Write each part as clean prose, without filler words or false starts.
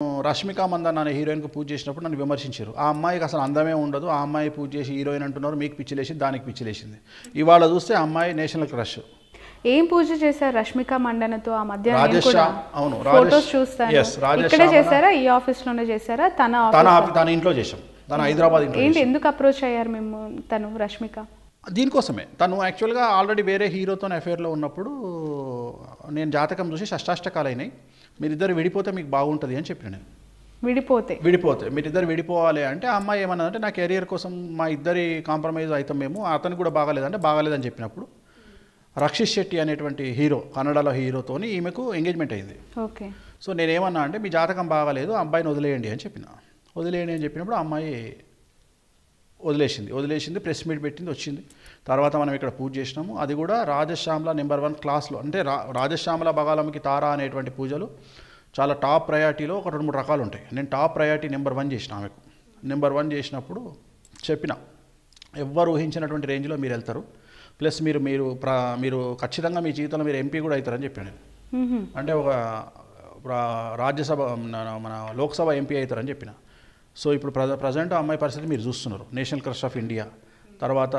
రష్మిక మందన్న అనే హీరోయిన్కి పూజ చేసినప్పుడు నన్ను విమర్శించారు. ఆ అమ్మాయికి అసలు అందమే ఉండదు, ఆ అమ్మాయి పూజ చేసి హీరోయిన్ అంటున్నారు, మీకు పిచ్చిలేసింది, దానికి పిచ్చిలేసింది. ఇవాళ చూస్తే ఆ అమ్మాయి నేషనల్ క్రష్. ఏం పూజ చేశారు రష్మిక మండనతో? ఆ మధ్య అవును, ఫోటోస్ చూస్తాను. ఇక్కడే చేశారా, ఈ ఆఫీస్ లోనే చేశారా? తన ఇంట్లో చేశాం, తన హైదరాబాద్ ఇంట్లో. ఏంటి, ఎందుకు అప్రోచ్ అయ్యారు మేము తను రష్మిక? దీనికోసమే. తను యాక్చువల్గా ఆల్రెడీ వేరే హీరోతో అఫేర్లో ఉన్నప్పుడు నేను జాతకం చూసి షష్టాష్టకాలు అయినాయి, మీరిద్దరు విడిపోతే మీకు బాగుంటుంది అని చెప్పిన. నేను విడిపోతే మీరిద్దరు విడిపోవాలి అంటే ఆ అమ్మాయి ఏమన్నదంటే నా కెరియర్ కోసం మా ఇద్దరి కాంప్రమైజ్ అవుతాం మేము, అతనికి కూడా బాగాలేదంటే బాగాలేదని చెప్పినప్పుడు రక్షిత్ శెట్టి అనేటువంటి హీరో, కన్నడలో హీరోతోని ఈమెకు ఎంగేజ్మెంట్ అయింది. ఓకే. సో నేనేమన్నా అంటే మీ జాతకం బాగాలేదు, అబ్బాయిని వదిలేయండి అని చెప్పిన. వదిలేయండి అని చెప్పినప్పుడు ఆ అమ్మాయి వదిలేసింది, ప్రెస్ మీట్ పెట్టింది, వచ్చింది. తర్వాత మనం ఇక్కడ పూజ చేసినాము. అది కూడా రాజశ్యామల నెంబర్ 1 క్లాస్లో, అంటే రాజశ్యామల బగాలమ్మకి తారా అనేటువంటి పూజలు చాలా టాప్ ప్రయారిటీలో ఒక 2-3 రకాలు ఉంటాయి. నేను టాప్ ప్రయారిటీ నెంబర్ 1 చేసిన ఆమెకు. నెంబర్ 1 చేసినప్పుడు చెప్పిన, ఎవ్వరు ఊహించినటువంటి రేంజ్లో మీరు వెళ్తారు, ప్లస్ మీరు ఖచ్చితంగా మీ జీవితంలో మీరు ఎంపీ కూడా అవుతారని చెప్పాను. అంటే ఒక రాజ్యసభ మన లోక్సభ ఎంపీ అవుతారని చెప్పిన. సో ఇప్పుడు ప్రజెంట్ ఆ అమ్మాయి పరిస్థితి మీరు చూస్తున్నారు, నేషనల్ క్రష్ ఆఫ్ ఇండియా. తర్వాత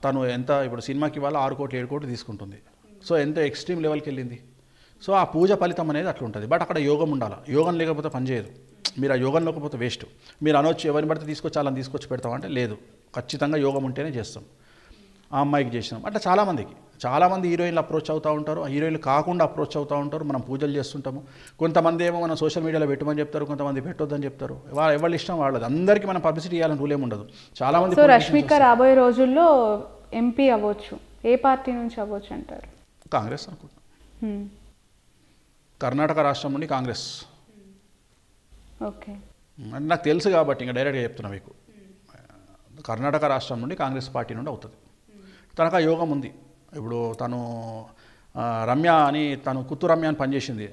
తను ఎంత ఇప్పుడు సినిమాకి ఇవాళ 6 కోట్లు 7 కోట్లు తీసుకుంటుంది. సో ఎంత ఎక్స్ట్రీమ్ లెవెల్కి వెళ్ళింది. సో ఆ పూజ ఫలితం అనేది అట్లా ఉంటుంది. బట్ అక్కడ యోగం ఉండాలి, యోగం లేకపోతే పనిచేయదు. మీరు ఆ యోగం లేకపోతే వేస్ట్. మీరు అనొచ్చు ఎవరిని పడితే తీసుకొచ్చి అలా తీసుకొచ్చి పెడతామంటే లేదు, ఖచ్చితంగా యోగం ఉంటేనే చేస్తాం. ఆ అమ్మాయికి చేసినాం. అట్లా చాలామంది హీరోయిన్లు అప్రోచ్ అవుతూ ఉంటారు, హీరోయిన్లు కాకుండా అప్రోచ్ అవుతూ ఉంటారు. మనం పూజలు చేస్తుంటాము. కొంతమంది ఏమో మనం సోషల్ మీడియాలో పెట్టమని చెప్తారు, కొంతమంది పెట్టొద్దని చెప్తారు. ఎవరి ఇష్టం వాళ్ళది. అందరికీ మనం పబ్లిసిటీ ఇవ్వాలని రూల్ ఏమి ఉండదు. చాలామంది. సో రష్మిక రాబోయే రోజుల్లో ఎంపీ అవ్వచ్చు, ఏ పార్టీ నుంచి అవ్వచ్చు అంటారు? కాంగ్రెస్ అనుకుంటున్నాను. కర్ణాటక రాష్ట్రం నుండి కాంగ్రెస్. ఓకే. అంటే నాకు తెలుసు కాబట్టి ఇంకా డైరెక్ట్గా చెప్తున్నా మీకు, కర్ణాటక రాష్ట్రం నుండి కాంగ్రెస్ పార్టీ నుండి అవుతుంది. తనకు ఆ యోగం ఉంది. ఇప్పుడు తను రమ్య అని, తను కుత్తు రమ్య అని పనిచేసింది.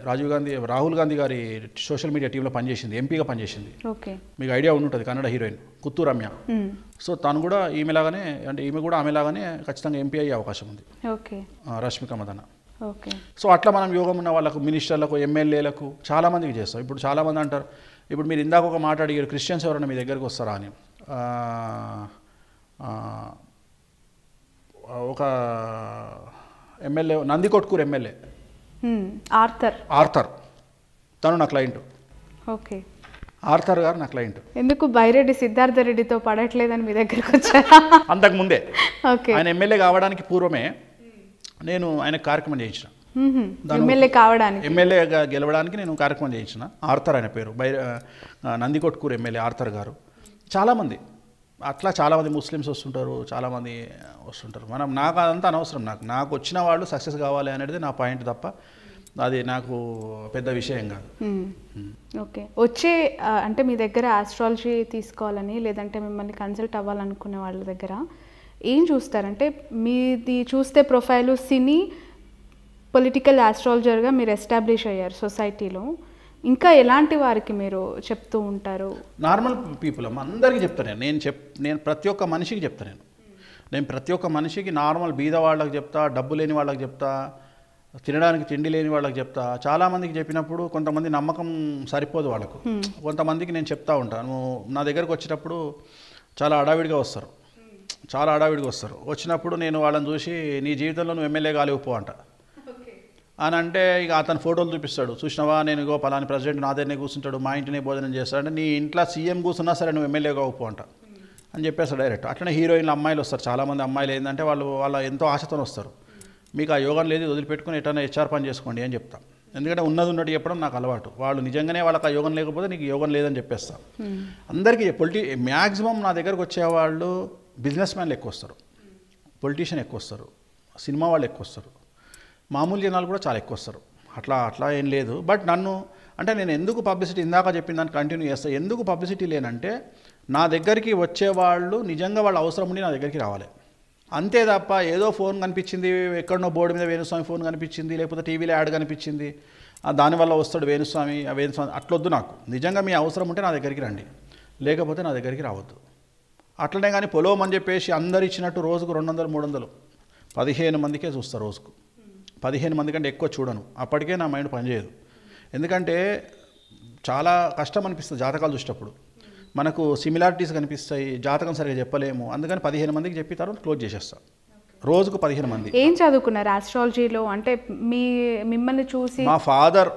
రాహుల్ గాంధీ గారి సోషల్ మీడియా టీంలో పనిచేసింది, ఎంపీగా పనిచేసింది. మీకు ఐడియా ఉంటుంది, కన్నడ హీరోయిన్ కుత్తు రమ్య. సో తను కూడా ఈమెలాగానే, అంటే ఈమె కూడా ఆమెలాగానే ఖచ్చితంగా ఎంపీ అయ్యే అవకాశం ఉంది, రష్మిక మందన్న. సో అట్లా మనం యోగం ఉన్న వాళ్ళకు, మినిస్టర్లకు, ఎమ్మెల్యేలకు చాలామందికి చేస్తాం. ఇప్పుడు చాలామంది అంటారు, ఇప్పుడు మీరు ఇందాక ఒక మాట అడిగారు, క్రిస్టియన్స్ ఎవరైనా మీ దగ్గరికి వస్తారా అని. ఒక ఎమ్మెల్యే, నందికొట్కూరు ఎమ్మెల్యే ఆర్థర్, తను నా క్లయింట్. ఆర్థర్ గారు నా క్లయింట్. ఎందుకు బైరెడ్డి సిద్ధార్థ రెడ్డితో పడట్లేదని మీ దగ్గరికి వచ్చారా? అంతకుముందే ఆయన ఎమ్మెల్యే కావడానికి పూర్వమే నేను ఆయనకు కార్యక్రమం చేయించిన. ఎమ్మెల్యేగా గెలవడానికి నేను కార్యక్రమం చేయించిన. ఆర్థర్ ఆయన పేరు, నందికొట్కూరు ఎమ్మెల్యే ఆర్థర్ గారు. చాలామంది అట్లా చాలామంది ముస్లిమ్స్ వస్తుంటారు, చాలామంది వస్తుంటారు. నాకు అదంతా అనవసరం. నాకు వచ్చిన వాళ్ళు సక్సెస్ కావాలి అనేది నా పాయింట్ తప్ప అది నాకు పెద్ద విషయం కాదు. ఓకే. వచ్చే అంటే మీ దగ్గర ఆస్ట్రాలజీ తీసుకోవాలని, లేదంటే మిమ్మల్ని కన్సల్ట్ అవ్వాలనుకునే వాళ్ళ దగ్గర ఏం చూస్తారంటే, మీది చూస్తే ప్రొఫైలు సినీ పొలిటికల్ ఆస్ట్రాలజర్గా మీరు ఎస్టాబ్లిష్ అయ్యారు సొసైటీలో. ఇంకా ఎలాంటి వారికి మీరు చెప్తూ ఉంటారు? నార్మల్ పీపుల్ అందరికీ చెప్తాను నేను ప్రతి ఒక్క మనిషికి చెప్తాను. నేను ప్రతి ఒక్క మనిషికి, నార్మల్ బీద వాళ్ళకి చెప్తా, డబ్బు లేని వాళ్ళకి చెప్తా, తినడానికి తిండి లేని వాళ్ళకి చెప్తా. చాలామందికి చెప్పినప్పుడు కొంతమంది నమ్మకం సరిపోదు వాళ్ళకు. కొంతమందికి నేను చెప్తా ఉంటాను. నా దగ్గరకు వచ్చేటప్పుడు చాలా హడావిడిగా వస్తారు, వచ్చినప్పుడు నేను వాళ్ళని చూసి నీ జీవితంలో నువ్వు ఎమ్మెల్యే కాలేకపో అంట అని అంటే, ఇక అతను ఫోటోలు చూపిస్తాడు, చూసినావా నేను ఇగో పలాని ప్రెసిడెంట్ నా దగ్గరనే కూర్చుంటాడు, మా ఇంటినే భోజనం చేస్తాడు, అంటే నీ ఇంట్లో సీఎం కూర్చున్నా సరే నువ్వు ఎమ్మెల్యే కాకపో అంట అని చెప్పేస్తాడు డైరెక్ట్. అట్లనే హీరోయిన్లు అమ్మాయిలు వస్తారు, చాలామంది అమ్మాయిలు ఏంటంటే వాళ్ళ ఎంతో ఆశతో వస్తారు. మీకు ఆ యోగం లేదు, వదిలిపెట్టుకుని ఎట్లా హెచ్ఆర్ పని చేసుకోండి అని చెప్తాం. ఎందుకంటే ఉన్నట్టు చెప్పడం నాకు అలవాటు. వాళ్ళు నిజంగానే వాళ్ళకి ఆ యోగం లేకపోతే నీకు యోగం లేదని చెప్పేస్తాం. అందరికీ మ్యాక్సిమం నా దగ్గరకు వచ్చేవాళ్ళు బిజినెస్ మ్యాన్లు ఎక్కువ వస్తారు, పొలిటీషియన్ ఎక్కువ వస్తారు, సినిమా వాళ్ళు ఎక్కువ వస్తారు, మామూలు జనాలు కూడా చాలా ఎక్కువ వస్తారు. అట్లా ఏం లేదు. బట్ నేను ఎందుకు పబ్లిసిటీ, ఇందాక చెప్పిన దాన్ని కంటిన్యూ చేస్తాను. ఎందుకు పబ్లిసిటీ లేనంటే, నా దగ్గరికి వచ్చేవాళ్ళు నిజంగా వాళ్ళ అవసరం ఉండి నా దగ్గరికి రావాలి, అంతే తప్ప ఏదో ఫోన్ కనిపించింది, ఎక్కడనో బోర్డు మీద వేణుస్వామి ఫోన్ కనిపించింది, లేకపోతే టీవీలో యాడ్ కనిపించింది, దానివల్ల వస్తాడు వేణుస్వామి అట్లొద్దు. నాకు నిజంగా మీ అవసరం ఉంటే నా దగ్గరికి రండి, లేకపోతే నా దగ్గరికి రావద్దు. అట్లనే కానీ పొలవమని చెప్పేసి అందరు ఇచ్చినట్టు రోజుకు 200, 300, 15 మందికే చూస్తారు రోజుకు. 15 మంది కంటే ఎక్కువ చూడను. అప్పటికే నా మైండ్ పనిచేయదు. ఎందుకంటే చాలా కష్టం అనిపిస్తుంది జాతకాలు చూసేటప్పుడు. మనకు సిమిలారిటీస్ కనిపిస్తాయి, జాతకం సరిగా చెప్పలేము. అందుకని 15 మందికి చెప్పి తర్వాత క్లోజ్ చేసేస్తాం. రోజుకు 15 మంది. ఏం చదువుకున్నారు ఆస్ట్రాలజీలో? అంటే మిమ్మల్ని చూసి మా ఫాదర్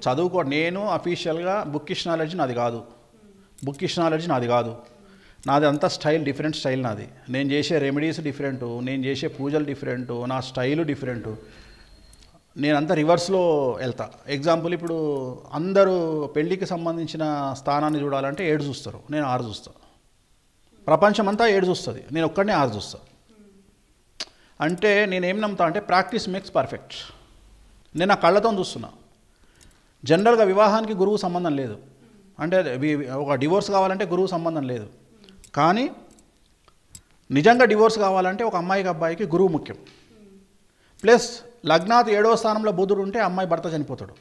చదువుకో, నేను అఫీషియల్గా బుక్కిష్ నాలెడ్జ్ నాది కాదు. నాది అంతా స్టైల్, డిఫరెంట్ స్టైల్ నాది. నేను చేసే రెమెడీస్ డిఫరెంటు, నేను చేసే పూజలు డిఫరెంటు, నా స్టైలు డిఫరెంటు. నేనంతా రివర్స్లో వెళ్తా. ఎగ్జాంపుల్, ఇప్పుడు అందరూ పెళ్ళికి సంబంధించిన స్థానాన్ని చూడాలంటే 7 చూస్తారు, నేను 6 చూస్తాను. ప్రపంచం అంతా 7 చూస్తుంది, నేను ఒక్కడనే 6 చూస్తాను. అంటే నేనేం నమ్ముతా అంటే ప్రాక్టీస్ మేక్స్ పర్ఫెక్ట్. నేను ఆ కళ్ళతో చూస్తున్నా. జనరల్గా వివాహానికి గురువు సంబంధం లేదు, అంటే ఒక డివోర్స్ కావాలంటే గురువు సంబంధం లేదు. కానీ నిజంగా డివోర్స్ కావాలంటే ఒక అమ్మాయికి అబ్బాయికి గురువు ముఖ్యం. ప్లస్ లగ్నాత్ 7వ స్థానంలో బుధుడు ఉంటే అమ్మాయి భర్త చనిపోతాడు.